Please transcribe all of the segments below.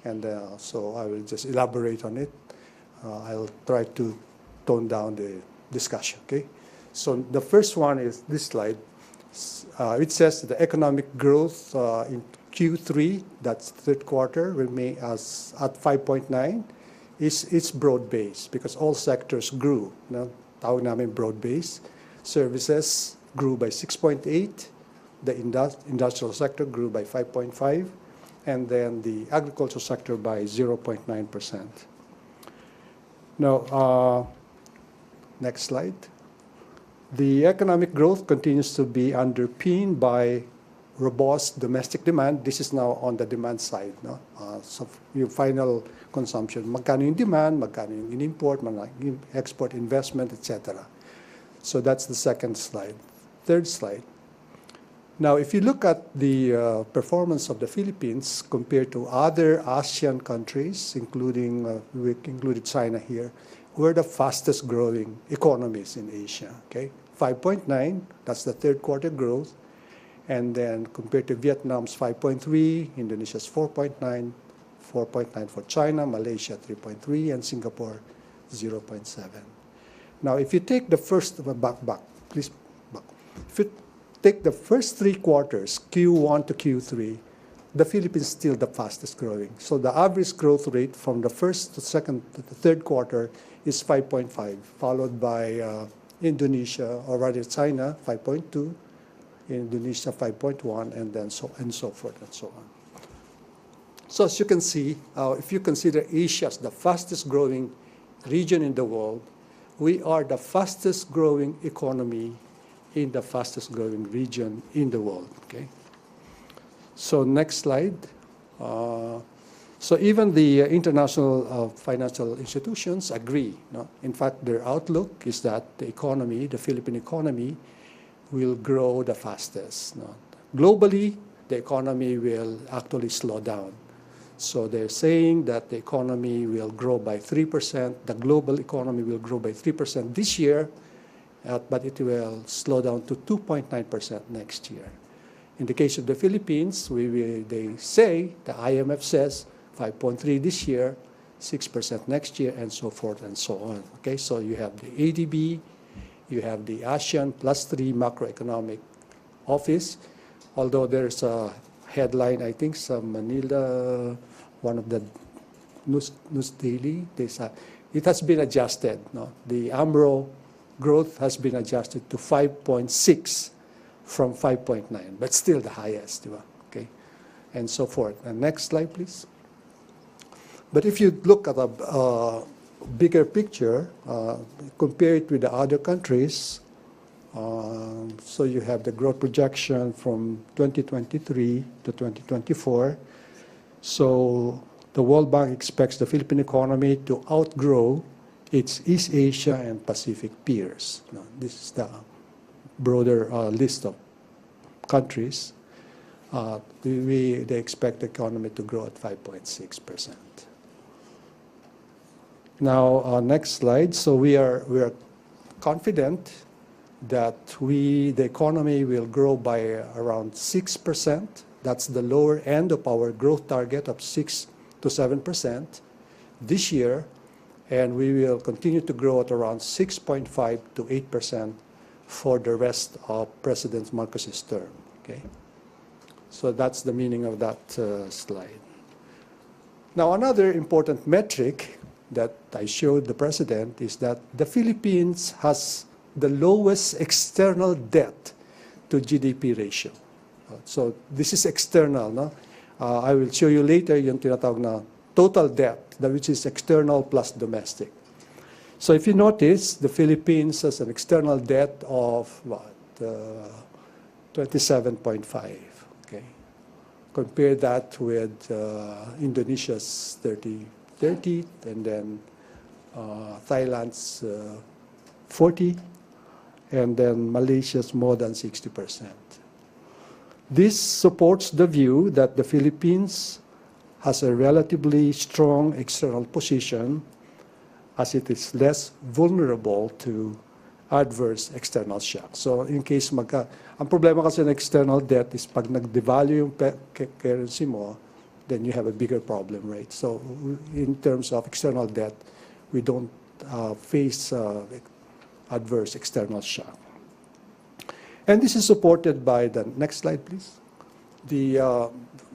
and so I will just elaborate on it. I'll try to tone down the discussion, okay? So the first one is this slide. It says the economic growth in Q3, that's third quarter, remain as at 5.9. It's broad-based because all sectors grew. Tawag namin broad-based. Services grew by 6.8. The industrial sector grew by 5.5. And then the agricultural sector by 0.9%. Now, next slide. The economic growth continues to be underpinned by robust domestic demand. This is now on the demand side. No? So yung final consumption, magkano yung demand, magkano yung in-import, magkano export, investment, etc. So that's the second slide. Third slide. Now, if you look at the performance of the Philippines compared to other ASEAN countries, including, we included China here, we're the fastest growing economies in Asia, okay? 5.9, that's the third quarter growth. And then compared to Vietnam's 5.3, Indonesia's 4.9, 4.9 for China, Malaysia 3.3, and Singapore 0.7. Now, if you take the first, please, back. If you take the first three quarters, Q1 to Q3, the Philippines is still the fastest growing. So the average growth rate from the first to second to the third quarter is 5.5, followed by Indonesia, or rather China, 5.2, Indonesia 5.1, and then so forth and so on. So as you can see, if you consider Asia as the fastest growing region in the world, we are the fastest growing economy in the fastest growing region in the world, okay? So next slide. So even the international financial institutions agree. No? In fact, their outlook is that the economy, the Philippine economy, will grow the fastest. No? Globally, the economy will actually slow down. So they're saying that the economy will grow by 3%. The global economy will grow by 3% this year, but it will slow down to 2.9% next year. In the case of the Philippines, they say, the IMF says, 5.3 this year, 6% next year, and so forth and so on. Okay, so you have the ADB, you have the ASEAN +3 macroeconomic office, although there's a headline, I think, some Manila, one of the news daily, it has been adjusted. No? The AMRO growth has been adjusted to 5.6 from 5.9, but still the highest, okay, and so forth. And next slide, please. But if you look at a bigger picture, compare it with the other countries, so you have the growth projection from 2023 to 2024. So the World Bank expects the Philippine economy to outgrow its East Asia and Pacific peers. This is the broader list of countries. They expect the economy to grow at 5.6%. Now, next slide. So we are confident that the economy will grow by around 6%. That's the lower end of our growth target of 6 to 7% this year, and we will continue to grow at around 6.5 to 8% for the rest of President Marcos's term. Okay, so that's the meaning of that slide. Now, another important metric that I showed the President is that the Philippines has the lowest external debt to GDP ratio. So this is external. No? I will show you later yung tinatawag na total debt, which is external plus domestic. So if you notice, the Philippines has an external debt of what? 27.5. Okay, compare that with Indonesia's 30, and then Thailand's 40, and then Malaysia's more than 60%. This supports the view that the Philippines has a relatively strong external position as it is less vulnerable to adverse external shocks. So in case ang problema kasi ng external debt is pag nag-devalue yung currency mo, then you have a bigger problem, right? So in terms of external debt, we don't face adverse external shock. And this is supported by the next slide, please. The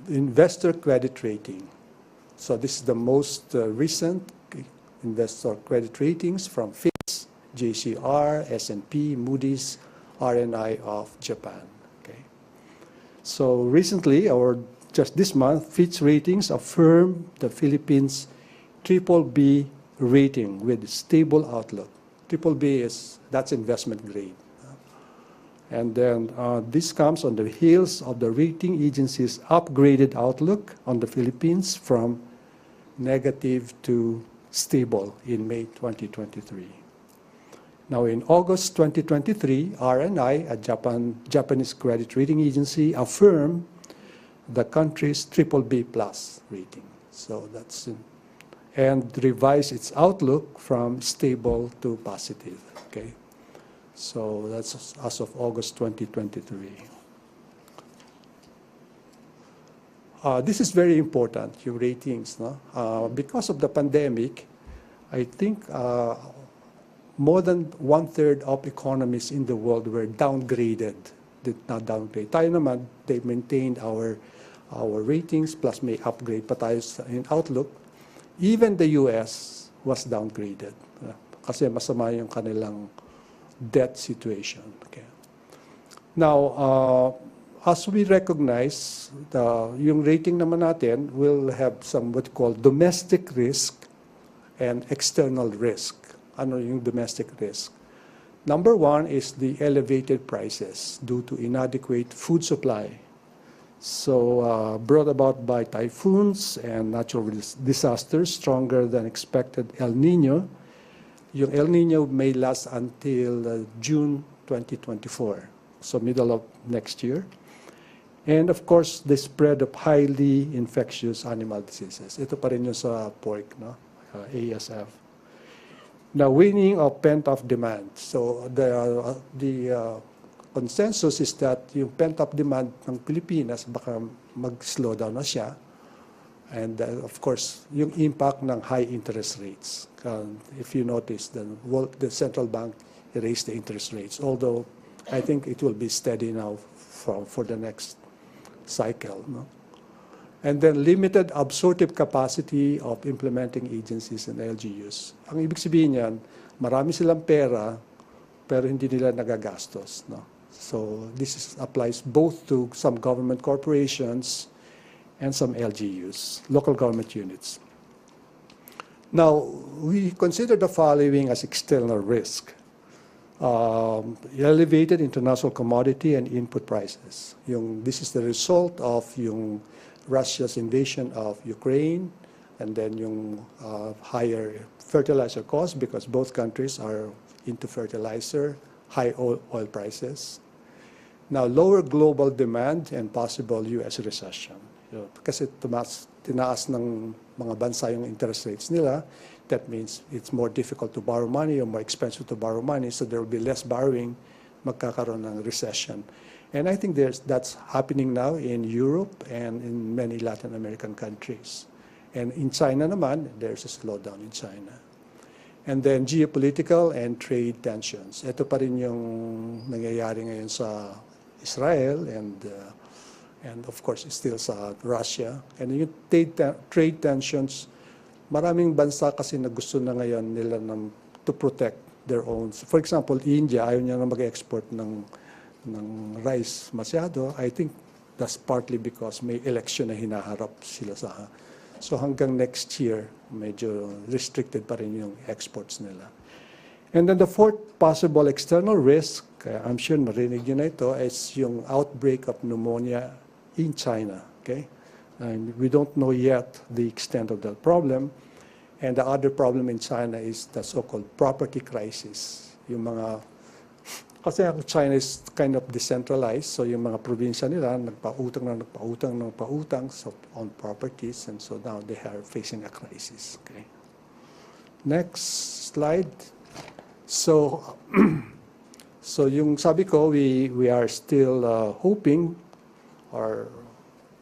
investor credit rating. So this is the most recent investor credit ratings from Fitch, JCR, S&P, Moody's, RNI of Japan. Okay. So recently, or just this month, Fitch Ratings affirmed the Philippines BBB rating with stable outlook. BBB that's investment grade. And then this comes on the heels of the rating agency's upgraded outlook on the Philippines from negative to stable in May 2023. Now in August 2023, RNI, a Japanese credit rating agency, affirmed the country's BBB plus rating. So that's and revised its outlook from stable to positive. Okay. So that's as of August 2023. This is very important, yung ratings. No? Because of the pandemic, I think more than 1/3 of economies in the world were downgraded. Did not downgrade. Tayo naman, they maintained our ratings plus may upgrade pa tayo in outlook. Even the US was downgraded. Kasi masama yung kanilang debt situation. Okay. Now, as we recognize, yung rating naman natin will have some what we call domestic risk and external risk. Ano yung domestic risk? Number one is the elevated prices due to inadequate food supply. So brought about by typhoons and natural disasters stronger than expected El Nino. Yung El Nino may last until June 2024, so middle of next year. And of course, the spread of highly infectious animal diseases. Ito pa rin yung sa pork, no? ASF. Now, waning of pent-up demand. So the consensus is that yung pent-up demand ng Pilipinas baka mag-slow down na siya. And of course, yung impact ng high interest rates. If you notice, the central bank raised the interest rates, although I think it will be steady now for the next cycle. No? And then limited absorptive capacity of implementing agencies and LGUs. Ang ibig sabihin yan, marami silang pera, pero hindi nila nagagastos. No? So this applies both to some government corporations and some LGUs, local government units. Now, we consider the following as external risk. Elevated international commodity and input prices. This is the result of Russia's invasion of Ukraine, and then higher fertilizer costs because both countries are into fertilizer, high oil prices. Now, lower global demand and possible U.S. recession. Kasi tinaas ng mga bansa yung interest rates nila, that means it's more difficult to borrow money or more expensive to borrow money, so there will be less borrowing, magkakaroon ng recession. And I think that's happening now in Europe and in many Latin American countries. And in China naman, there's a slowdown in China. And then geopolitical and trade tensions. Ito pa rin yung nangyayari ngayon sa Israel and of course still sa Russia. And yung trade tensions, maraming bansa kasi na gusto na ngayon nila to protect their own. For example, India, ayaw niya na mag-export ng rice masyado. I think that's partly because may election na hinaharap sila sa. So hanggang next year, medyo restricted pa rin yung exports nila. And then the fourth possible external risk, I'm sure marinig nyo na ito, is yung outbreak of pneumonia in China. Okay? And we don't know yet the extent of that problem. And the other problem in China is the so-called property crisis. Kasi China is kind of decentralized, so yung mga probinsya nila, nagpautang so on properties, and so now they are facing a crisis. Okay. Next slide. So, yung sabi ko, we are still hoping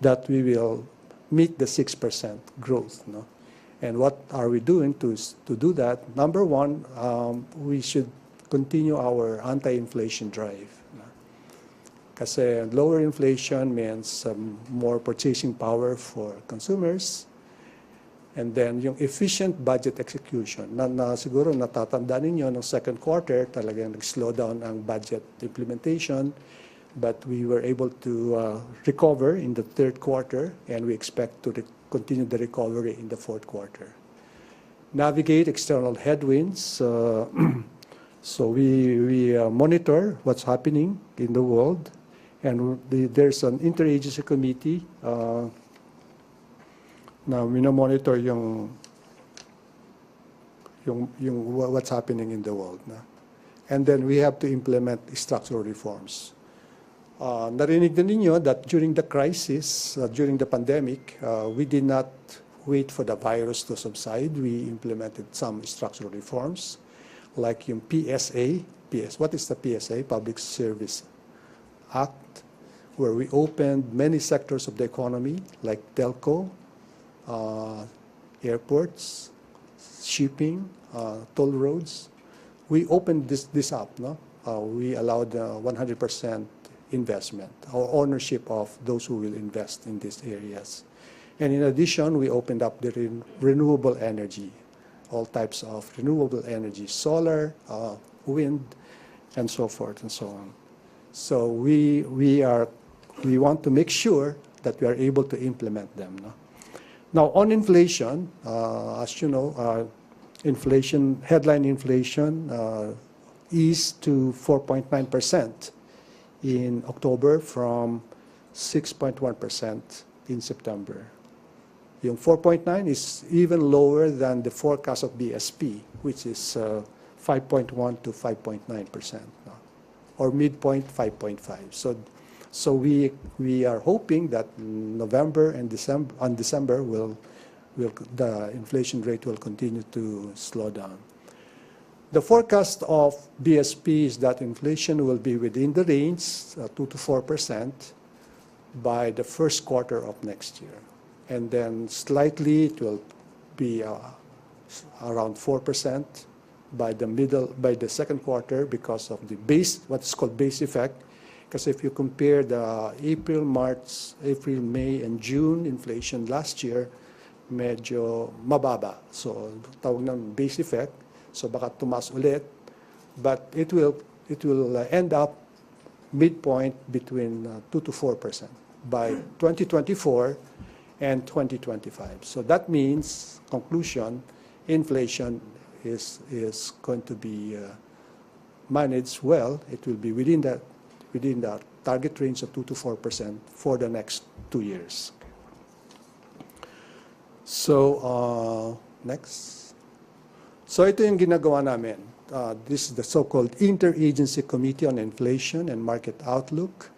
that we will meet the 6% growth. No? And what are we doing to do that? Number one, we should continue our anti-inflation drive. No? Kasi lower inflation means more purchasing power for consumers. And then yung efficient budget execution, na siguro natatandaan ninyo ng second quarter, talagang nag-slow down ang budget implementation, but we were able to recover in the third quarter, and we expect to continue the recovery in the fourth quarter. Navigate external headwinds, so we monitor what's happening in the world, and there's an interagency committee na monitor yung what's happening in the world. Na. And then we have to implement structural reforms. Narinig din ninyo that during the crisis, during the pandemic, we did not wait for the virus to subside. We implemented some structural reforms, like yung PSA. What is the PSA? Public Service Act, where we opened many sectors of the economy, like telco, airports, shipping, toll roads. We opened this up. No? We allowed 100% investment or ownership of those who will invest in these areas. And in addition, we opened up the renewable energy, all types of renewable energy, solar, wind, and so forth and so on. So we want to make sure that we are able to implement them. No? Now, on inflation, as you know, headline inflation eased to 4.9% in October from 6.1% in September. Yung 4.9 is even lower than the forecast of BSP, which is 5.1 to 5.9%, or midpoint 5.5. So we are hoping that November and December the inflation rate will continue to slow down. The forecast of BSP is that inflation will be within the range 2 to 4% by the first quarter of next year, and then slightly it will be around 4% by the second quarter because of the what's called base effect. Because if you compare the April, May, and June inflation last year, medyo mababa. So tawag ng base effect. So baka tumaas ulit, but it will end up midpoint between 2 to 4% by 2024 and 2025. So that means, conclusion, inflation is going to be managed well. It will be within the target range of 2 to 4% for the next 2 years. So next. So ito yung ginagawa namin. This is the so-called Interagency Committee on Inflation and Market Outlook.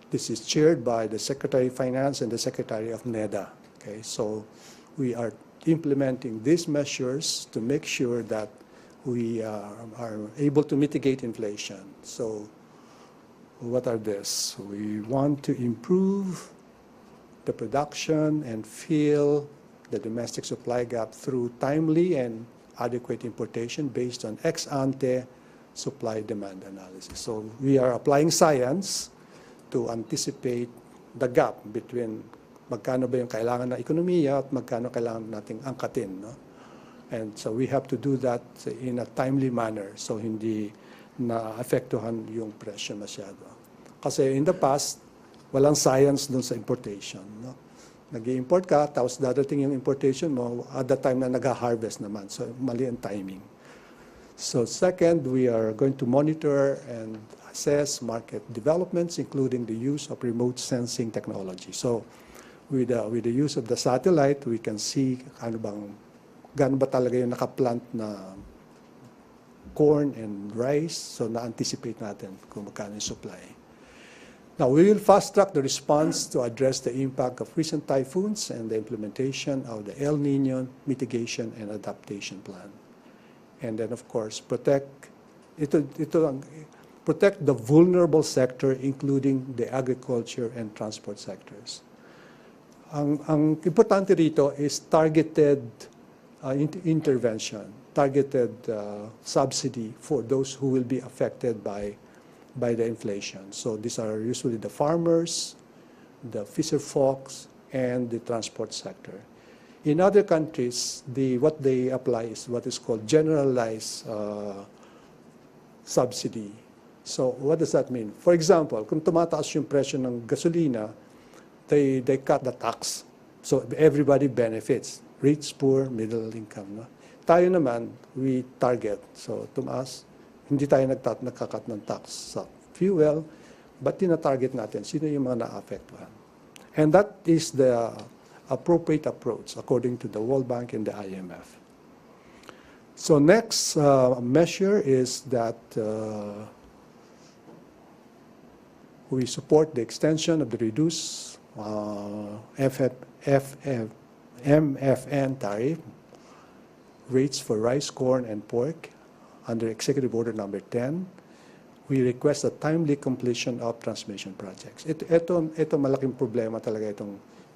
This is chaired by the Secretary of Finance and the Secretary of NEDA. Okay, so we are implementing these measures to make sure that we are able to mitigate inflation. So what are this? We want to improve the production and fill the domestic supply gap through timely and adequate importation based on ex-ante supply-demand analysis. So we are applying science to anticipate the gap between magkano ba yung kailangan ng ekonomiya at magkano kailangan nating angkatin. No? And so we have to do that in a timely manner so hindi na-apektuhan yung presyo masyado. Kasi in the past, walang science dun sa importation. No? Nag-i-import ka, tapos dadating yung importation mo at the time na nag-harvest naman. So, mali ang timing. So, second, we are going to monitor and assess market developments, including the use of remote sensing technology. So, with the use of the satellite, we can see gaano ba talaga yung nakaplant na corn and rice. So, na-anticipate natin kung magkano yung supply. Now, we will fast-track the response to address the impact of recent typhoons and the implementation of the El Niño Mitigation and Adaptation Plan. And then, of course, protect the vulnerable sector, including the agriculture and transport sectors. Ang importante rito is targeted intervention, targeted subsidy for those who will be affected by the inflation. So these are usually the farmers, the fisher folks, and the transport sector. In other countries, what they apply is what is called generalized subsidy. So what does that mean? For example, kung tumataas yung presyo ng gasolina, they cut the tax. So everybody benefits, rich, poor, middle income. No? Tayo naman, we target. So tumaas, hindi tayo nagkakat ng tax sa fuel, but tina-target natin sino yung mga na-affectuhan. And that is the appropriate approach according to the World Bank and the IMF. So next measure is that we support the extension of the reduced MFN tariff rates for rice, corn, and pork under Executive Order Number 10. We request a timely completion of transmission projects. Ito malaking problema talaga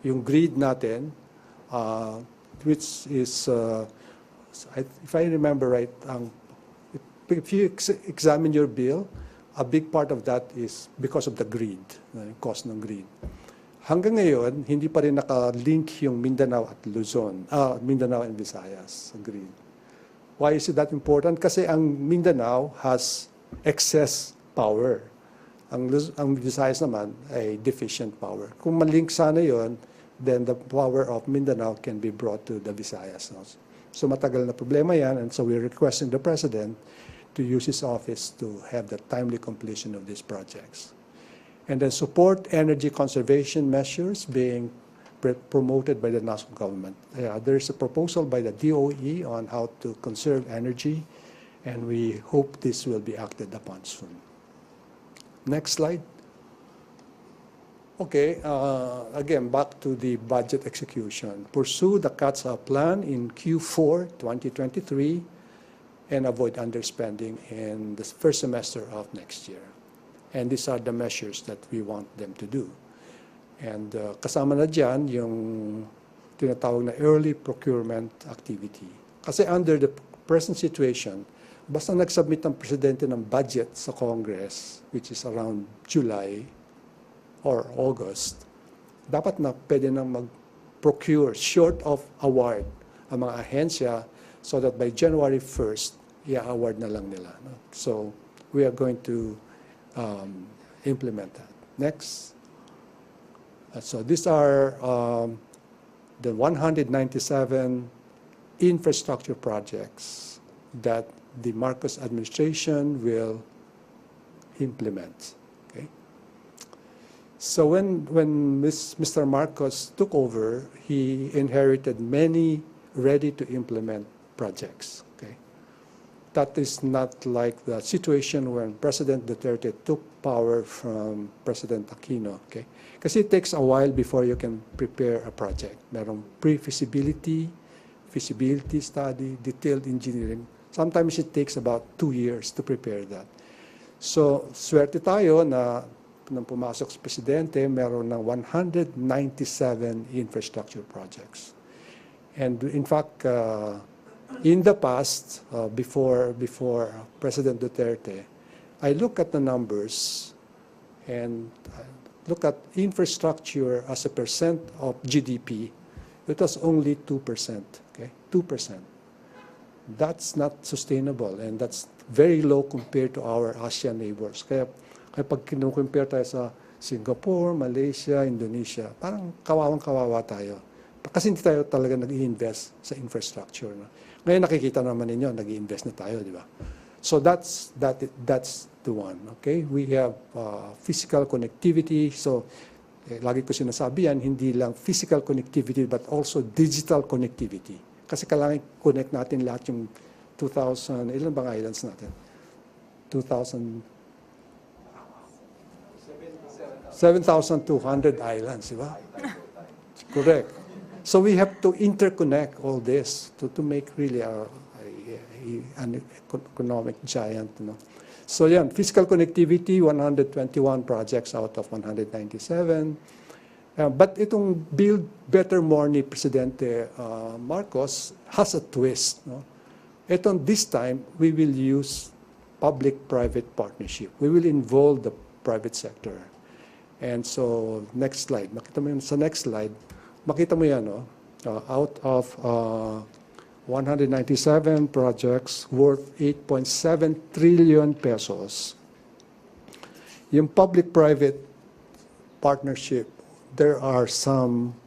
yung grid natin, which is, if I remember right, if you examine your bill, a big part of that is because of the grid, cost ng grid. Hanggang ngayon, hindi pa rin naka-link yung Mindanao at Luzon, Mindanao and Visayas sa grid. Why is that important? Kasi ang Mindanao has excess power. Ang Visayas naman ay deficient power. Kung malink sana yon, then the power of Mindanao can be brought to the Visayas. No? So matagal na problema yan, and so we're requesting the President to use his office to have the timely completion of these projects. And then support energy conservation measures being promoted by the national government. There's a proposal by the DOE on how to conserve energy, and we hope this will be acted upon soon. Next slide. Okay, again, back to the budget execution. Pursue the cuts plan in Q4 2023 and avoid underspending in the first semester of next year. And these are the measures that we want them to do. And kasama na dyan yung tinatawag na early procurement activity. Kasi under the present situation, basta nag-submit ng Presidente ng budget sa Congress, which is around July or August, dapat na pwede nang mag-procure short of award ang mga ahensya so that by January 1st, i-award na lang nila. No? So we are going to implement that. Next. So these are the 197 infrastructure projects that the Marcos administration will implement. Okay? So when Mr. Marcos took over, he inherited many ready-to-implement projects. Okay? That is not like the situation when President Duterte took power from President Aquino. Okay? Kasi it takes a while before you can prepare a project. Merong pre-feasibility, feasibility study, detailed engineering. Sometimes it takes about 2 years to prepare that. So, swerte tayo na nang pumasok sa Presidente, meron ng 197 infrastructure projects. And in fact, in the past, before President Duterte, I look at the numbers and look at infrastructure as a percent of GDP. It was only 2%. Okay, 2%. That's not sustainable, and that's very low compared to our ASEAN neighbors. Kaya pag kinukumpare tayo sa Singapore, Malaysia, Indonesia, parang kawawang-kawawa tayo. Kasi hindi tayo talaga nag-i-invest sa infrastructure. No? Ngayon nakikita naman ninyo, nag-i-invest na tayo, di ba? So that's the one. Okay, we have physical connectivity. So lagi ko sinasabi yan, hindi lang physical connectivity but also digital connectivity. Kasi kailangan connect natin lahat yung 2,000, ilan bang islands natin? 7,200 islands, di ba? Correct. So we have to interconnect all this to make really an economic giant. You know? So yeah, physical connectivity, 121 projects out of 197. But itong Build Better More ni Presidente Marcos has a twist. No? This time, we will use public-private partnership. We will involve the private sector. And so, next slide. Makita mo yun sa next slide. Makita mo yan, no? Out of 197 projects worth 8.7 trillion pesos, yung public-private partnership, there are some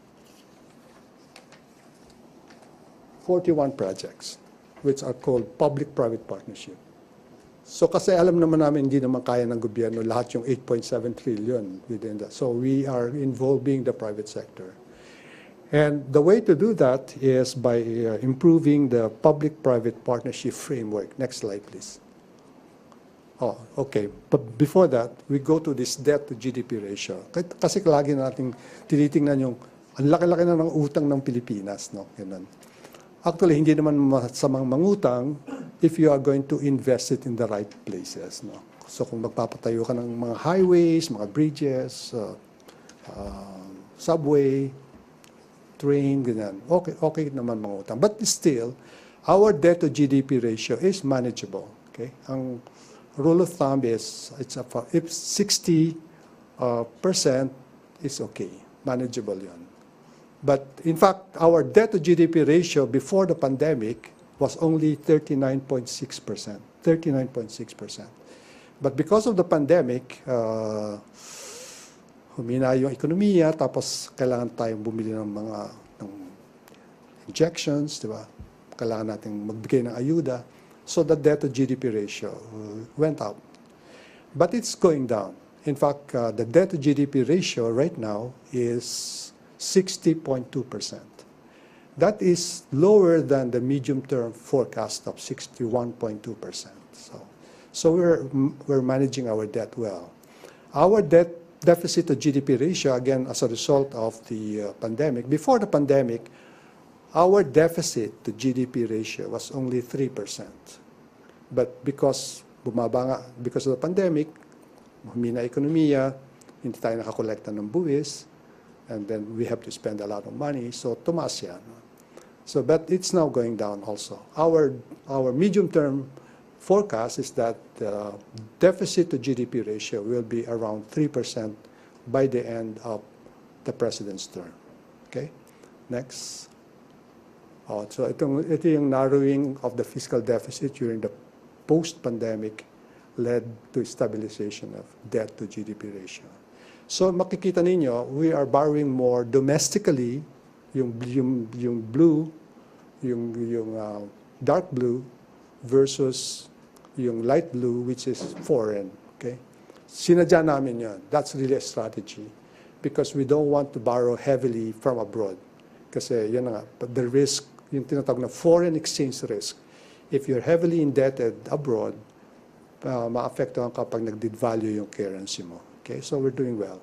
41 projects which are called public-private partnership. So kasi alam naman namin hindi naman kaya ng gobyerno lahat yung 8.7 trillion within that. So we are involving the private sector. And the way to do that is by improving the public-private partnership framework. Next slide, please. Oh, okay. But before that, we go to this debt to GDP ratio. Kasi lagi natin tinitingnan yung ang laki-laki na ng utang ng Pilipinas, no? Ganun. Actually, hindi naman masamang mangutang if you are going to invest it in the right places, no? So kung magpapatayo ka ng mga highways, mga bridges, subway, train, ganyan. Okay naman mangutang. But still, our debt to GDP ratio is manageable. Okay? Ang rule of thumb is if 60% is okay, manageable yun. But in fact, our debt to GDP ratio before the pandemic was only 39.6%. 39.6%. But because of the pandemic, humina yung ekonomiya, tapos kailangan tayong bumili ng mga injections, di ba? Kailangan natin magbigay ng ayuda. So the debt to GDP ratio went up. But it's going down. In fact, the debt to GDP ratio right now is 60.2%. That is lower than the medium-term forecast of 61.2%. So we're managing our debt well. Our debt deficit to GDP ratio, again, as a result of the pandemic, before the pandemic, our deficit to GDP ratio was only 3%. But because because of the pandemic, humina ekonomiya, hindi tayo nakakolekta ng buwis, and then we have to spend a lot of money, so tumaas yan. So, but it's now going down also. Our medium-term forecast is that the deficit to GDP ratio will be around 3% by the end of the president's term. Okay? Next. So ito yung narrowing of the fiscal deficit during the post-pandemic led to stabilization of debt to GDP ratio. So makikita ninyo, we are borrowing more domestically, yung blue, yung dark blue versus yung light blue, which is foreign. Okay? Sinadya namin yan. That's really a strategy because we don't want to borrow heavily from abroad. Kasi yan nga, the risk, yung tinatawag na foreign exchange risk. If you're heavily indebted abroad, ma-affecto ka kapag nag-devalue yung currency mo. Okay, so we're doing well.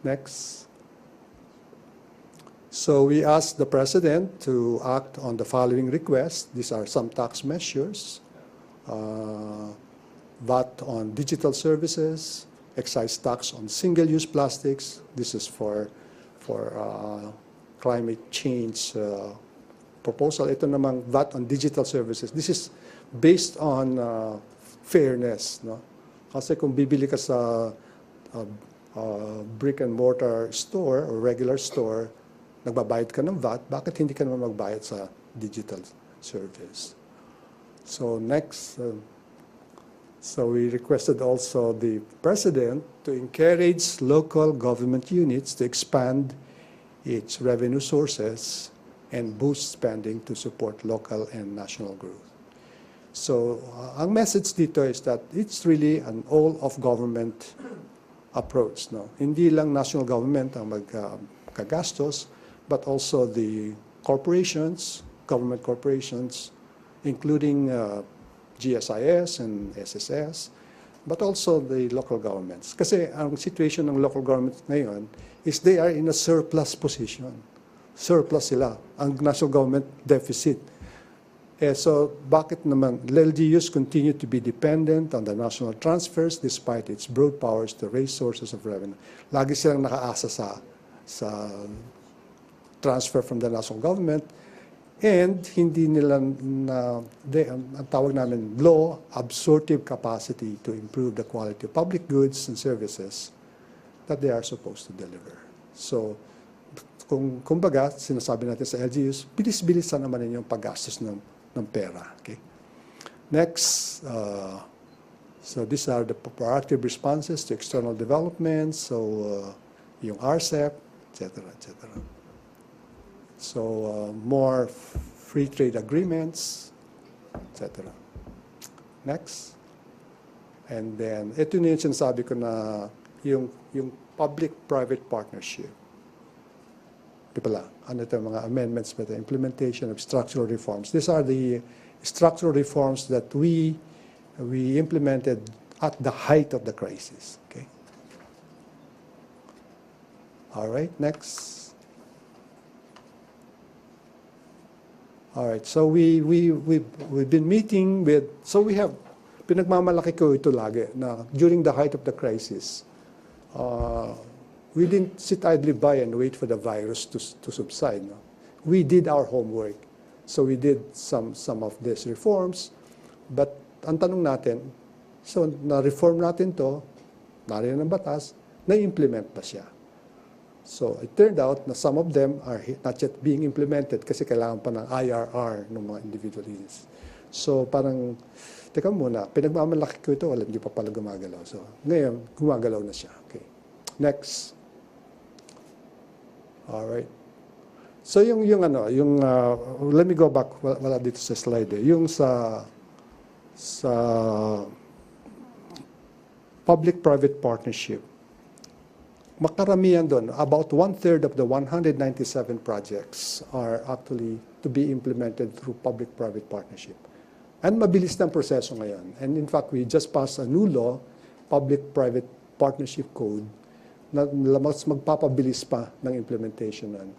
Next. So we asked the President to act on the following requests. These are some tax measures. VAT on digital services, excise tax on single-use plastics. This is for climate change proposal. Ito namang VAT on digital services. This is based on fairness. No? Kasi kung bibili ka sa brick and mortar store or regular store, nagbabayad ka ng VAT, bakit hindi ka naman magbayad sa digital service? So next, so we requested also the President to encourage local government units to expand its revenue sources and boost spending to support local and national growth. So ang message dito is that it's really an all-of-government approach. No? Hindi lang national government ang magkagastos, but also the corporations, government corporations, including GSIS and SSS, but also the local governments. Kasi ang situation ng local governments ngayon is they are in a surplus position. Surplus sila. Ang national government deficit. So bakit naman LGUs continue to be dependent on the national transfers despite its broad powers to raise sources of revenue? Lagi silang nakaasa sa sa transfer from the national government, and hindi nila ang tawag namin law absorptive capacity to improve the quality of public goods and services that they are supposed to deliver. So, kumbaga, sinasabi natin sa LGUs, bilis-bilisan naman yung paggastos ng pera. Okay? Next, so these are the proactive responses to external developments, so yung RCEP, etc., etc. So, more free trade agreements, etc. Next. And then, ito na yung sinasabi ko na yung public-private partnership. Di pala, ano ito, mga amendments by the implementation of structural reforms. These are the structural reforms that we implemented at the height of the crisis. Okay. All right, next. All right, so we've been meeting with, so we have, pinagmamalaki ko ito lagi, na during the height of the crisis, we didn't sit idly by and wait for the virus to subside. No? We did our homework. So we did some of these reforms, but ang tanong natin, so na-reform natin to, nariyan ng batas, na-implement pa siya. So it turned out na some of them are not yet being implemented kasi kailangan pa ng IRR ng mga individual units. So parang, teka muna, pinagmamalaki ko ito, hindi pa pala gumagalaw. So ngayon, gumagalaw na siya. Okay. Next. All right. So let me go back, wala dito sa slide eh. Yung sa public-private partnership, makaramihan doon, about 1/3 of the 197 projects are actually to be implemented through public-private partnership. And mabilis ng proseso ngayon. And in fact, we just passed a new law, Public-Private Partnership Code, na mas magpapabilis pa ng implementation nun.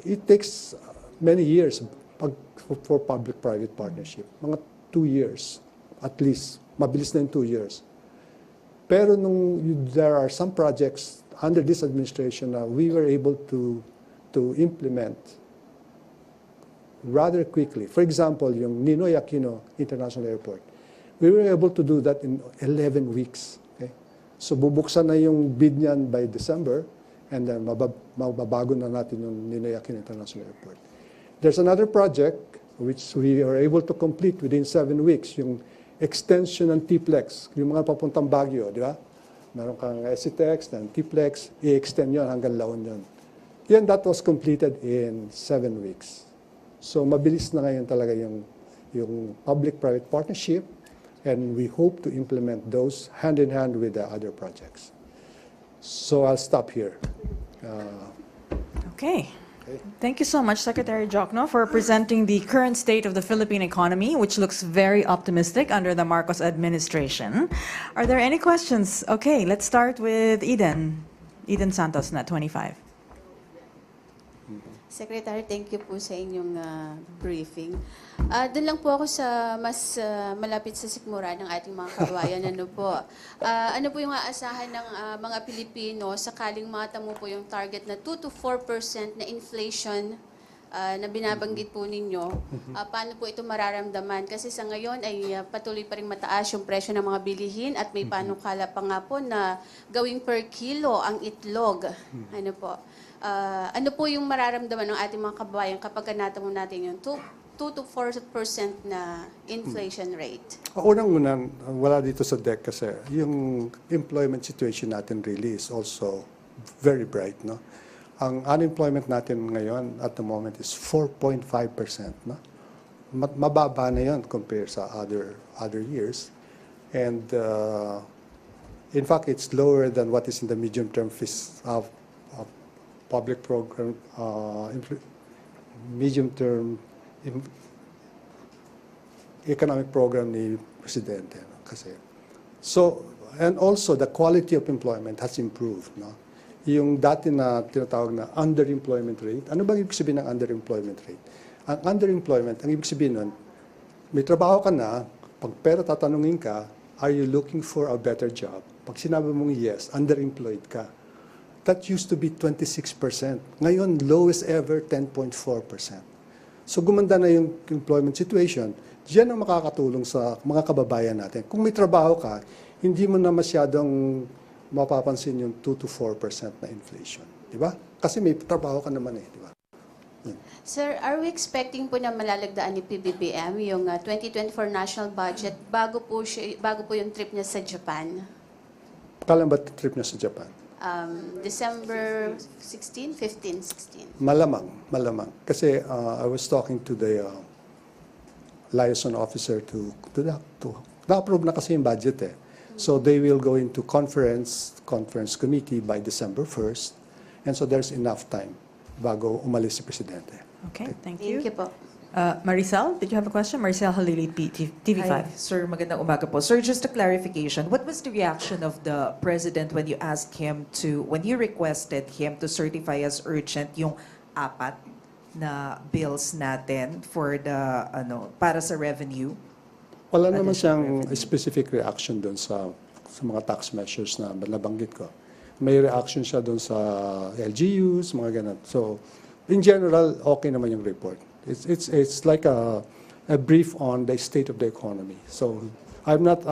It takes many years for public-private partnership. Mga 2 years, at least. Mabilis na yung 2 years. Pero there are some projects under this administration na we were able to implement rather quickly. For example, yung Ninoy Aquino International Airport. We were able to do that in 11 weeks. Okay? So bubuksan na yung bid niyan by December, and then mababago na natin yung Ninoy Aquino International Airport. There's another project which we are able to complete within 7 weeks, yung extension ng T-Plex, yung mga papuntang Baguio, di ba? Meron kang SCTEX, and T-Plex, i-extend yun hanggang Laon yun. Yan, that was completed in 7 weeks. So mabilis na ngayon talaga yung public-private partnership, and we hope to implement those hand-in-hand with the other projects. So I'll stop here. Okay. Thank you so much, Secretary Diokno, for presenting the current state of the Philippine economy, which looks very optimistic under the Marcos administration. Are there any questions? Okay, let's start with Eden. Eden Santos, Net 25. Secretary, thank you po sa inyong briefing. Doon lang po ako sa mas malapit sa sikmura ng ating mga kabayan. Ano po yung aasahan ng mga Pilipino sakaling matamo po yung target na 2 to 4% na inflation na binabanggit po ninyo? Paano po ito mararamdaman? Kasi sa ngayon ay patuloy pa rin mataas yung presyo ng mga bilihin at may panukala pa nga po na gawing per kilo ang itlog. Ano po yung mararamdaman ng ating mga kababayan kapag natamo natin yung 2 to 4% na inflation rate? Unang-unang, wala dito sa deck kasi yung employment situation natin really is also very bright. No? Ang unemployment natin ngayon at the moment is 4.5%. No? Mababa na yun compared sa other years. And in fact, it's lower than what is in the medium-term public program, medium-term economic program ni Presidente. Kasi. So, and also the quality of employment has improved. No? Yung dati na tinatawag na underemployment rate, ano bang ibig sabihin ng underemployment rate? Ang underemployment, ang ibig sabihin nun, may trabaho ka na, pero tatanungin ka, are you looking for a better job? Pag sinabi mong yes, underemployed ka. that used to be 26%. Ngayon, lowest ever, 10.4%. So gumanda na yung employment situation. Diyan ang makakatulong sa mga kababayan natin. Kung may trabaho ka, hindi mo na masyadong mapapansin yung 2 to 4% na inflation. Di ba? Kasi may trabaho ka naman eh. Di ba? Sir, are we expecting po na malalagdaan ni PBBM yung 2024 national budget bago po yung trip niya sa Japan? Kailan ba trip niya sa Japan? December 16, 15, 16. Malamang. Kasi I was talking to the liaison officer to na-approve na kasi yung budget eh. So they will go into conference committee by December 1st. And so there's enough time bago umalis si Presidente. Okay, thank you. Thank you po. Maricel, did you have a question? Maricel Halili, TV5. Hi, sir. Magandang umaga po. Sir, just a clarification. What was the reaction of the President when you requested him to certify as urgent yung 4 na bills natin for the, para sa revenue? Wala naman siyang specific reaction doon sa mga tax measures na nabanggit ko. May reaction siya doon sa LGUs, mga ganun. So, in general, okay naman yung report. It's like a brief on the state of the economy. So, I'm not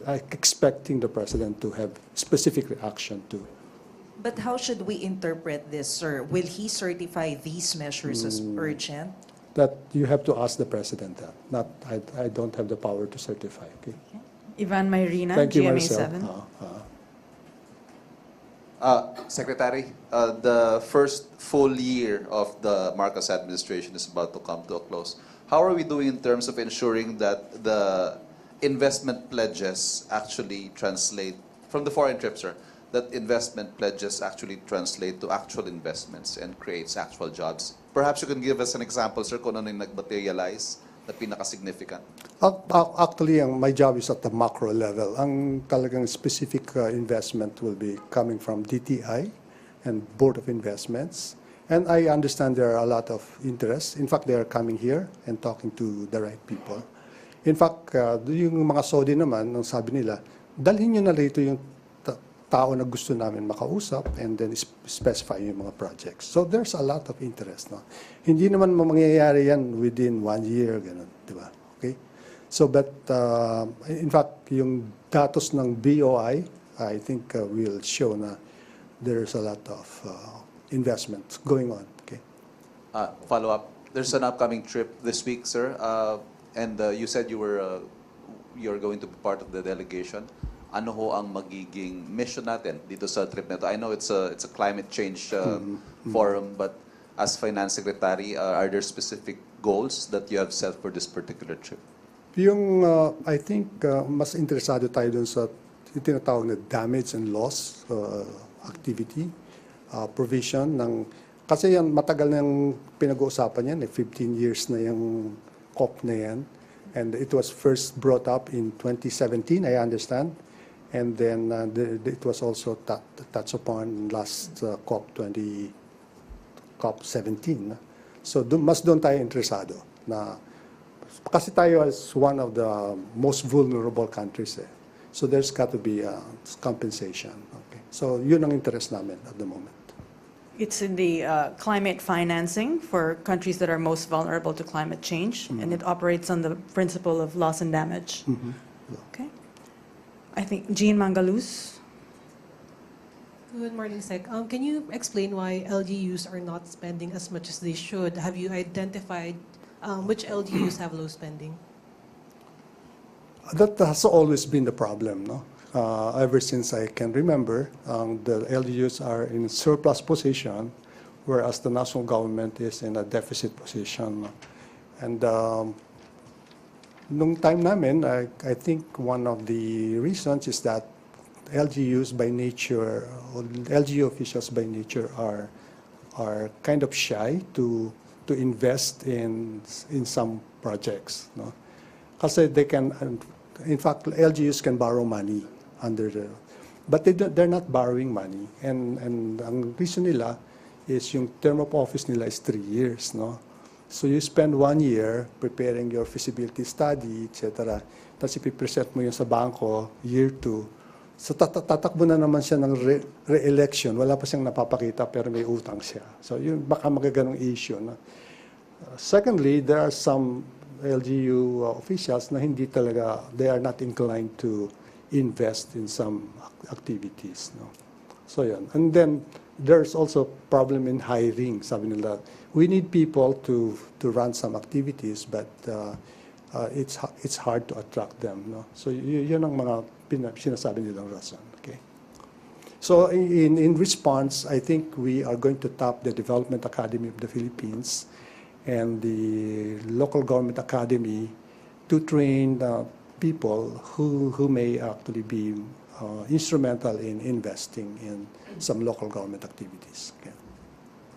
expecting the President to have specific reaction to. But how should we interpret this, sir? Will he certify these measures as urgent? That you have to ask the President that. Not, I don't have the power to certify. Okay? Ivan Mayrina, Thank you, GMA Marcel. 7. Secretary, the first full year of the Marcos administration is about to come to a close. How are we doing in terms of ensuring that the investment pledges actually translate, from the foreign trips, sir, that investment pledges actually translate to actual investments and creates actual jobs? Perhaps you can give us an example, sir, kung ano yung nag-materialize na pinaka-significant. Actually, my job is at the macro level. Ang talagang specific investment will be coming from DTI and Board of Investments. And I understand there are a lot of interest. In fact, they are coming here and talking to the right people. In fact, yung mga Saudi naman, nung sabi nila, dalhin nyo na rito yung tao na gusto namin makausap and then specify yung mga projects. So there's a lot of interest. No? Hindi naman mangyayari yan within 1 year, ganun, di ba? Okay? So, but in fact, yung datos ng BOI, I think will show na there's a lot of investments going on. Okay? Follow up. There's an upcoming trip this week, sir, and you said you're going to be part of the delegation. Ano ho ang magiging mission natin dito sa trip na ito? I know it's a climate change forum, but as Finance Secretary, are there specific goals that you have set for this particular trip? Yung, I think, mas interesado tayo dun sa yung tinatawag na damage and loss activity, provision ng, kasi yan, matagal na yung pinag-uusapan yan, 15 years na yung COP na yan, and it was first brought up in 2017, I understand. And then it was also touched upon last COP17. So mas doon tayo interesado na kasi tayo is one of the most vulnerable countries. So there's got to be compensation. Okay. So yun ang interest namin at the moment. It's in the climate financing for countries that are most vulnerable to climate change, and it operates on the principle of loss and damage. Okay. I think Jean Mangaluz. Good morning, Sec. Can you explain why LGUs are not spending as much as they should? Have you identified which LGUs have low spending? That has always been the problem, no? Ever since I can remember, the LGUs are in surplus position, whereas the national government is in a deficit position. And nung time namin, I think one of the reasons is that LGUs by nature, or LGU officials by nature are kind of shy to invest in some projects. No? Kasi they can, in fact, LGUs can borrow money but they're not borrowing money. And ang reason nila is yung term of office nila is 3 years, no? So you spend 1 year preparing your feasibility study, etc. Tapos ipipresent mo yun sa banko, year 2, So tatakbo na naman siya ng re-election. Wala pa siyang napapakita pero may utang siya. So yun baka magaganong issue. No? Secondly, there are some LGU officials na hindi talaga, they are not inclined to invest in some activities. No? So yun. And then there's also problem in hiring. Sabi nila, we need people to run some activities but it's hard to attract them. No? So yun ang mga sinasabi nilang rason. Okay? So in response, I think we are going to tap the Development Academy of the Philippines and the local government academy to train people who may actually be instrumental in investing in some local government activities. Okay.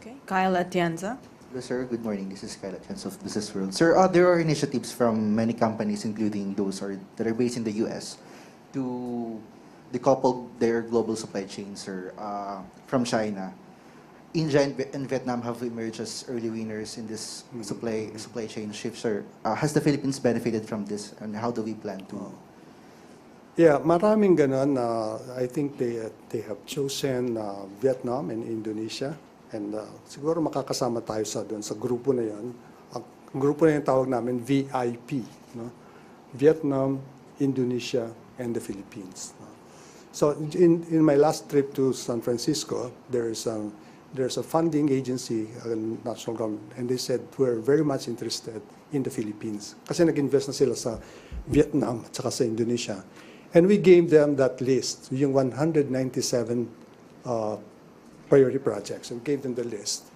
Okay, Kyle Atienza. Hello, sir. Good morning. This is Kyle Chance of Business World. Sir, there are initiatives from many companies, including those that are based in the U.S., to decouple their global supply chains, sir, from China. India and Vietnam have emerged as early winners in this supply chain shift, sir. Has the Philippines benefited from this, and how do we plan to? Yeah, maraming ganon. I think they have chosen Vietnam and Indonesia. And siguro makakasama tayo doon sa grupo na yan. Ang grupo na yan tawag namin VIP. No? Vietnam, Indonesia, and the Philippines. No? So in my last trip to San Francisco, there's a funding agency, national government, and they said we're very much interested in the Philippines. Kasi nag-invest na sila sa Vietnam at saka sa Indonesia. And we gave them that list, yung 197 priority projects, and gave them the list.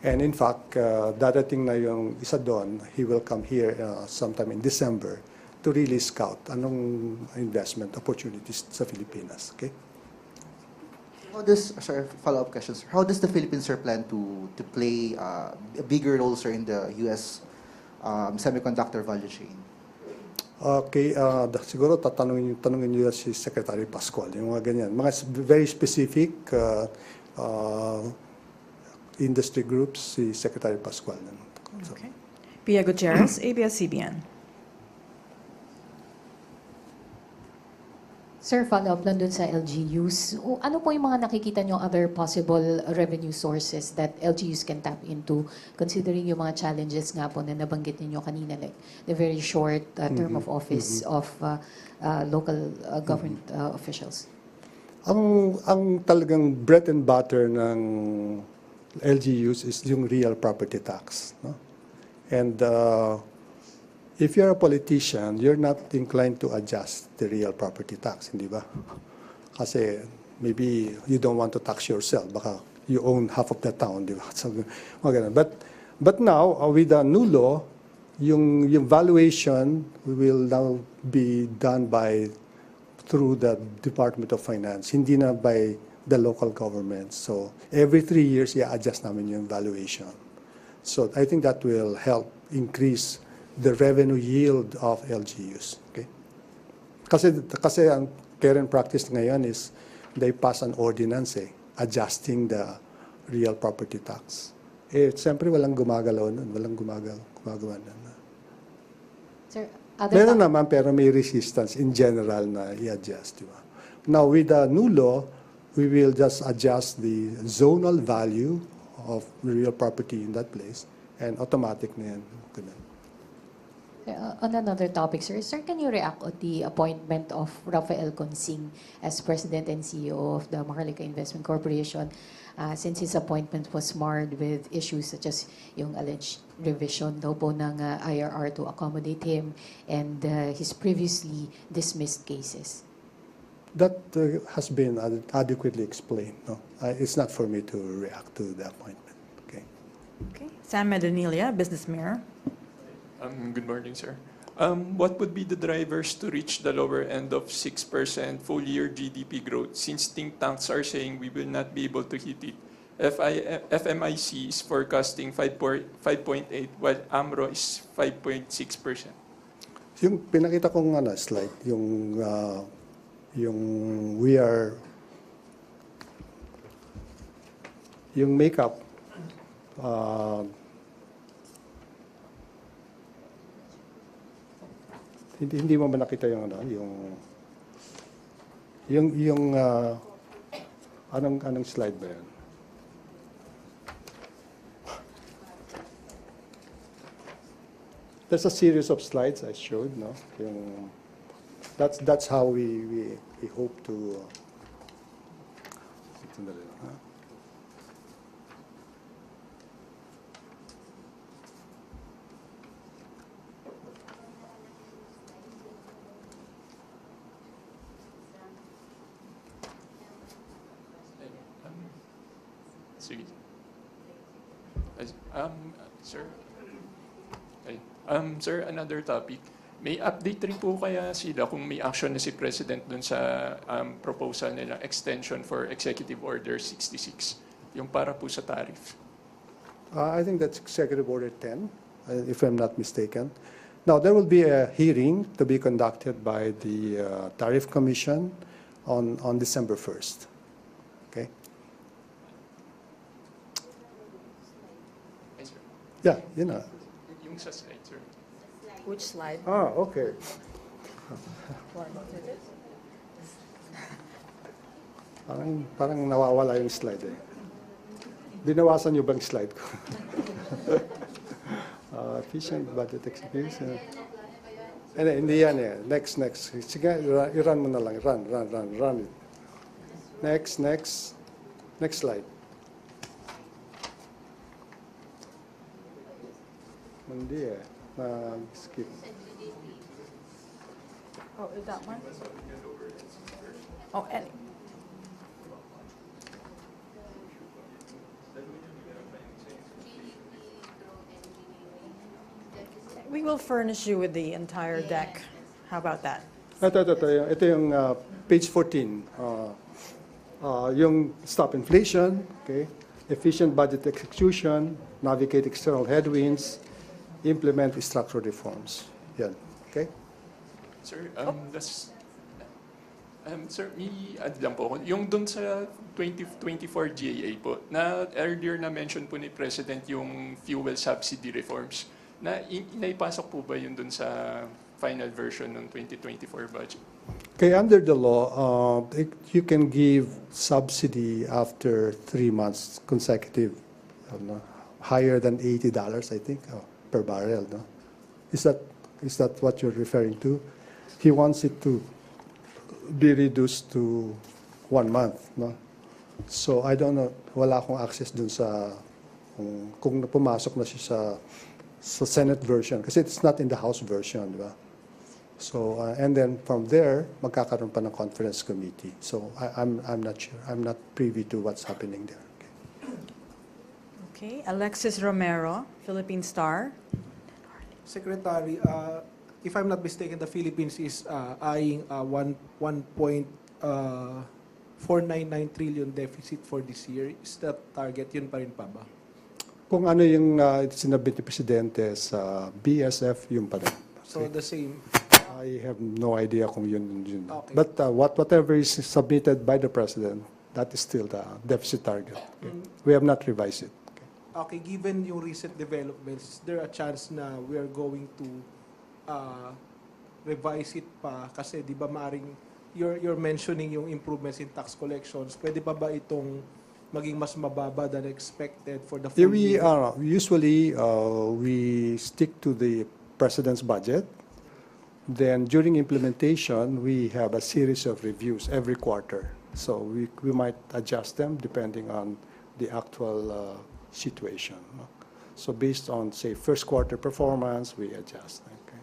And in fact, dadating na yung isa doon, he will come here sometime in December to really scout anong investment opportunities sa Pilipinas. Okay? Follow-up questions. How does the Philippines, sir, plan to play a bigger role, sir, in the U.S. Semiconductor value chain? Okay, siguro tanungin niyo si Secretary Pascual, yung mga ganyan. Mga very specific industry groups, si Secretary Pascual. So, Okay. Pia Gutierrez, ABS-CBN. Sir, follow-up lang dun sa LGUs. Ano po yung mga nakikita nyo other possible revenue sources that LGUs can tap into, considering yung mga challenges nga po na nabanggit ninyo kanina, like the very short term of office of local government officials? ang talagang bread and butter ng LGUs is yung real property tax. No? And if you're a politician, you're not inclined to adjust the real property tax, hindi ba? Kasi maybe you don't want to tax yourself, baka you own half of the town, di ba? So, but now, with the new law, yung valuation will now be done through the Department of Finance, hindi na by the local government. So every 3 years, i-adjust namin yung valuation. So I think that will help increase the revenue yield of LGUs. Okay? Kasi ang current practice ngayon is they pass an ordinance adjusting the real property tax. Siyempre walang gumagalaw nun, walang gumagawa nun. Sir, Meron naman pero may resistance in general na i-adjust. Diba? Now with the new law, we will just adjust the zonal value of real property in that place and automatic na yan. On another topic, sir, can you react on the appointment of Rafael Consing as President and CEO of the Maharlika Investment Corporation, since his appointment was marred with issues such as yung alleged revision daw po ng IRR to accommodate him and his previously dismissed cases? That has been adequately explained. No? It's not for me to react to the appointment. Okay. Okay. Sam Medanilia, Business Mirror. Good morning, sir. What would be the drivers to reach the lower end of 6% full-year GDP growth, since think tanks are saying we will not be able to hit it? FMIC is forecasting 5.8, while AMRO is 5.6%. Yung pinakita kong slide, yung we are, yung makeup, hindi mo ba nakita yung Yung anong slide ba yan? There's a series of slides I showed, no? That's how we hope to. Sige. Sir. Sir, another topic. May update rin po kaya sila kung may action na si President dun sa proposal nilang extension for Executive Order 66, yung para po sa tariff? I think that's Executive Order 10, if I'm not mistaken. Now, there will be a hearing to be conducted by the Tariff Commission on December 1st. Okay? Ay, sir. Yeah, you know. Yung sa slide, sir. Which slide? Ah, okay. Parang nawawala yung slide eh. Binawasan niyo bang slide ko? Efficient budget execution. Hindi yan eh. Next. Sige, i-run mo na lang. Run it. Next slide. Hindi eh. Skip. Oh, is that one? Oh, and we will furnish you with the entire deck. How about that? Ito yung page 14. Yung stop inflation, okay? Efficient budget execution, navigate external headwinds, implement structural reforms. Yan. Okay? Sir, sir, may add lang po ako. Yung dun sa 2024 GAA po, na earlier na mention po ni President yung fuel subsidy reforms, na inaipasok po ba yun dun sa final version ng 2024 budget? Okay, under the law, you can give subsidy after 3 months consecutive, higher than $80, I think, per barrel. No? Is that what you're referring to? He wants it to be reduced to 1 month. No? So I don't know, wala akong access dun sa kung pumasok na siya sa Senate version kasi it's not in the House version, di ba? So and then from there magkakaroon pa ng conference committee. So I'm not sure. I'm not privy to what's happening there. Okay, Alexis Romero, Philippine Star. Secretary, if I'm not mistaken, the Philippines is eyeing a 1.499 trillion deficit for this year. Is that target? Yun pa rin pa ba? Kung ano yung sinabit ni Presidente sa BSF, yun pa rin. So the same. I have no idea kung yun. Okay. But whatever is submitted by the President, that is still the deficit target. Okay? We have not revised it. Okay, given yung recent developments, is there a chance na we are going to revise it pa? Kasi di ba maring you're mentioning yung improvements in tax collections. Pwede pa ba itong maging mas mababa than expected for the full year? Usually, we stick to the President's budget. Then during implementation, we have a series of reviews every quarter. So we might adjust them depending on the actual situation. No? So based on, say, first quarter performance, we adjust. Okay?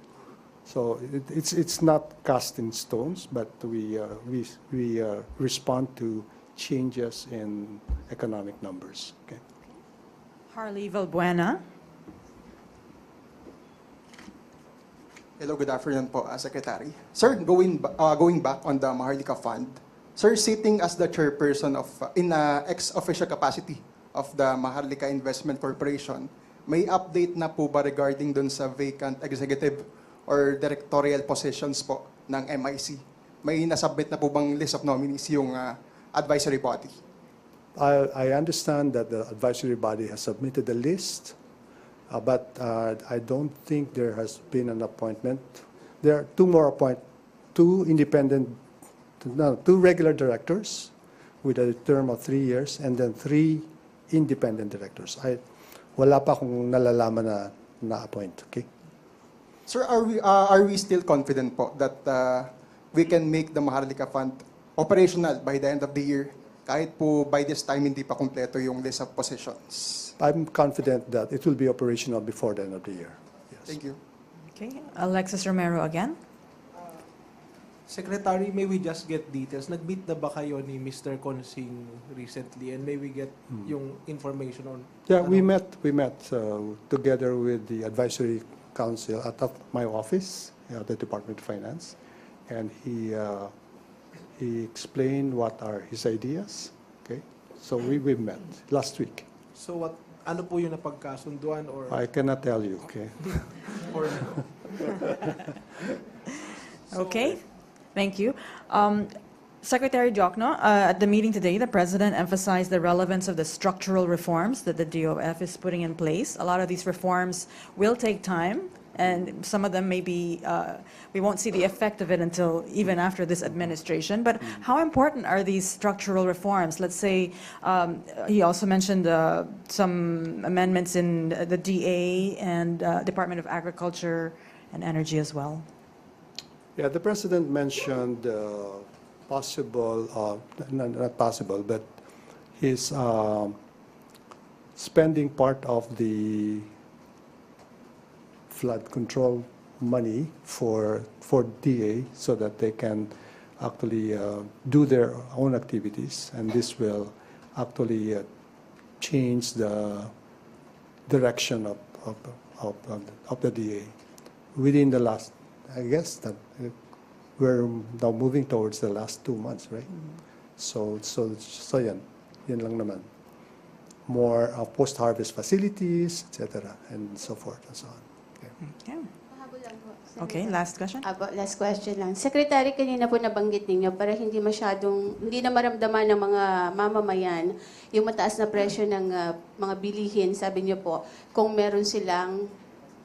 So it's not cast in stones, but we respond to changes in economic numbers. Okay? Harley Valbuena. Hello, good afternoon po, Secretary. Sir, going back on the Maharlika Fund, sir, sitting as the chairperson of in ex-official capacity of the Maharlika Investment Corporation, may update na po ba regarding dun sa vacant executive or directorial positions po ng MIC? May nasubmit na po bang list of nominees yung advisory body? I understand that the advisory body has submitted a list, but I don't think there has been an appointment. There are two independent two regular directors with a term of 3 years, and then 3 independent directors. Wala pa akong nalalaman na na-appoint. Okay? Sir, are we still confident po that we can make the Maharlika Fund operational by the end of the year? Kahit po by this time hindi pa kompleto yung list of positions. I'm confident that it will be operational before the end of the year. Yes. Thank you. Okay, Alexis Romero again. Secretary, may we just get details? Nag-meet na ba kayo ni Mr. Consing recently? And may we get yung information on... Yeah, we met together with the advisory council at my office, the Department of Finance, and he explained what are his ideas. Okay, so we met last week. So ano po yung napagkasunduan or... I cannot tell you. Okay. or Okay, thank you. Secretary Diokno, at the meeting today, the President emphasized the relevance of the structural reforms that the DOF is putting in place. A lot of these reforms will take time, and some of them may be, we won't see the effect of it until even after this administration. But how important are these structural reforms? Let's say, he also mentioned some amendments in the DA and Department of Agriculture and Energy as well. Yeah, the President mentioned possible, not possible, but he's spending part of the flood control money for DA so that they can actually do their own activities, and this will actually change the direction of the DA within the last, I guess that we're now moving towards the last 2 months, right? So yan lang naman. More post-harvest facilities, etc., and so forth and so on. Okay. Okay, last question. Last question lang. Secretary, kanina po nabanggit ninyo para hindi na maramdaman ng mga mamamayan yung mataas na presyo ng mga bilihin, sabi niyo po, kung meron silang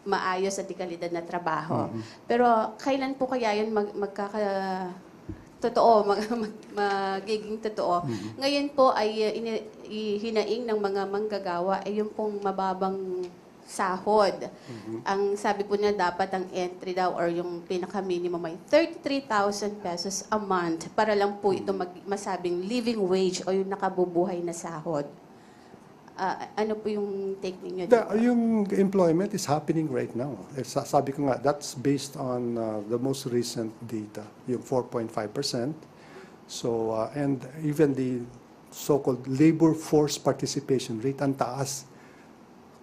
maayos at dekalidad na trabaho. Pero kailan po kaya yun magiging totoo? Ngayon po ay hinaing ng mga manggagawa ay yung pong mababang sahod. Ang sabi po niya dapat ang entry daw or yung pinaka-minimum ay 33,000 pesos a month para lang po ito masabing living wage o yung nakabubuhay na sahod. Ano po yung take ninyo dito? Yung employment is happening right now. Sabi ko nga, that's based on the most recent data, yung 4.5%. So, and even the so-called labor force participation rate, ang taas.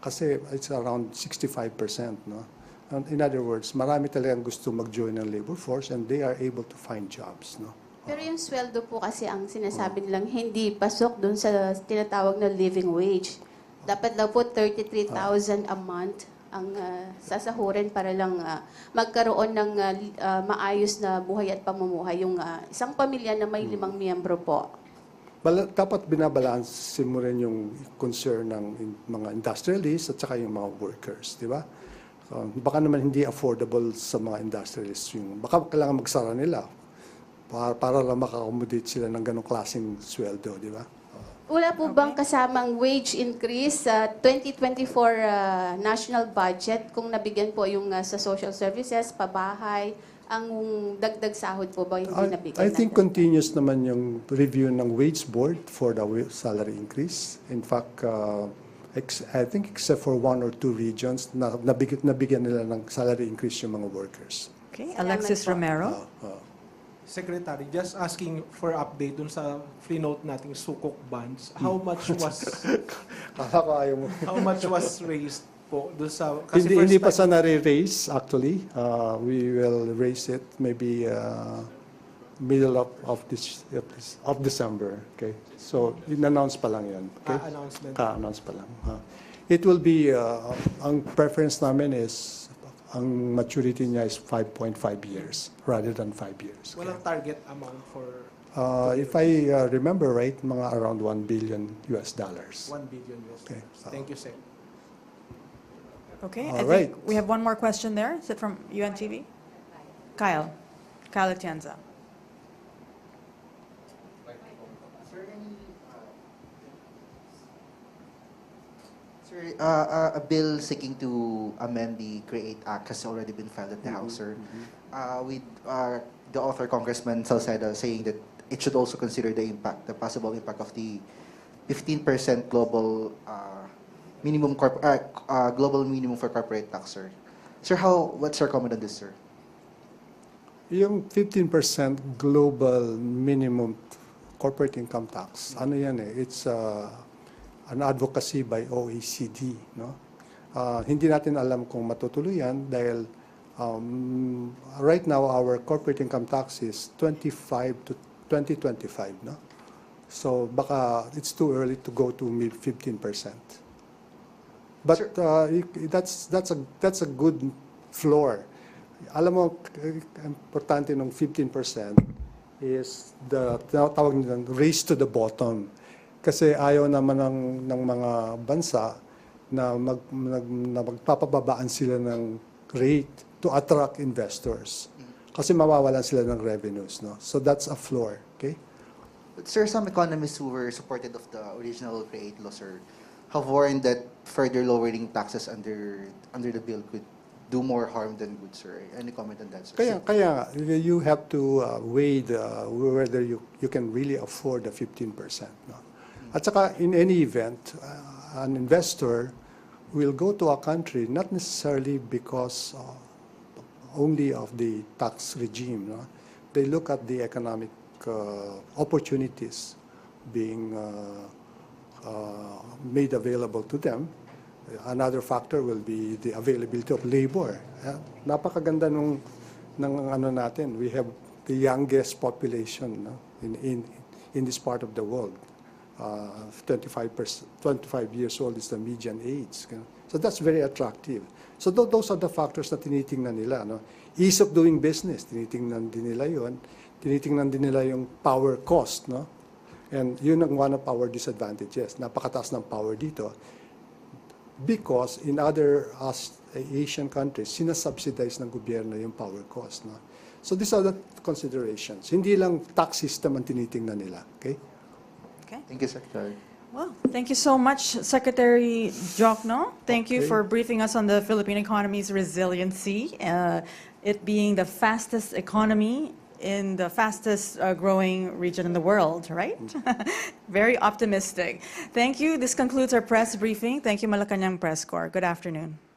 Kasi it's around 65%. No? And in other words, marami talagang gusto mag-join ng labor force and they are able to find jobs. No? Pero yung sweldo po kasi ang sinasabi nilang hindi pasok dun sa tinatawag na living wage. Dapat daw po 33,000 a month ang sasahurin para lang magkaroon ng maayos na buhay at pamumuhay yung isang pamilya na may 5 miyembro po. Dapat binabalansin mo rin yung concern ng mga industrialists at saka yung mga workers, di ba? Baka naman hindi affordable sa mga industrialists yung, baka kailangan magsara nila para lang maka-accommodate sila ng ganong klaseng sweldo, di ba? Wala po bang kasamang wage increase sa 2024 national budget kung nabigyan po yung sa social services, pabahay, ang dagdag sahod po ba hindi nabigyan? I think continuous naman yung review ng wage board for the salary increase. In fact, I think except for 1 or 2 regions, nabigyan nila ng salary increase yung mga workers. Okay, Alexis Romero. Secretary, just asking for update dun sa free note nating sukuk bonds. How much was raised po dun sa kasi hindi pa sa nare-raise actually. We will raise it maybe middle of December. Okay, so in-announce pa lang yan. Okay, ka-announce pa lang. It will be ang preference namin is ang maturity niya is 5.5 years rather than 5 years. Walang target amount for... if I remember right, mga around $1 billion. $1 billion. Okay. Thank you, Sec. Okay, I think we have one more question there. Is it from UNTV? Kyle Atienza. Sir, a bill seeking to amend the CREATE Act has already been filed at the House, sir. With the author, Congressman Salceda, saying that it should also consider the impact, the possible impact of the 15% global global minimum for corporate tax, sir. Sir, what's your comment on this, sir? Yung 15% global minimum corporate income tax, ano yan eh, it's an advocacy by OECD, no? Hindi natin alam kung matutuloy yan dahil right now our corporate income tax is 25 to 2025, no? So baka it's too early to go to 15%. But that's a good floor. Alam mo, importante ng 15% is the tawag nilang race to the bottom. Kasi ayaw naman ng mga bansa na magpapababaan sila ng rate to attract investors. Kasi mawawalan sila ng revenues, no? So that's a floor, okay? But sir, some economists who were supportive of the original CREATE law, sir, have warned that further lowering taxes under the bill could do more harm than good, sir. Any comment on that, sir? Kaya you have to weigh whether you can really afford the 15%. No? At saka, in any event, an investor will go to a country not necessarily because only of the tax regime. No? They look at the economic opportunities being made available to them. Another factor will be the availability of labor. Napakaganda ng ano natin. We have the youngest population, no? in this part of the world. 25 years old is the median age. So that's very attractive. So those are the factors na tinitingnan nila. No? Ease of doing business, tinitingnan din nila yun. Tinitingnan din nila yung power cost. No? And yun ang one of our disadvantages. Napakataas ng power dito. Because in other Asian countries, sinasubsidize ng gobyerno yung power cost. No? So these are the considerations. Hindi lang tax system ang tinitingnan nila. Okay? Okay. Thank you, Secretary. Well, thank you so much, Secretary Diokno. Thank you for briefing us on the Philippine economy's resiliency, it being the fastest economy in the fastest growing region in the world, right? Very optimistic. Thank you. This concludes our press briefing. Thank you, Malacanang Press Corps. Good afternoon.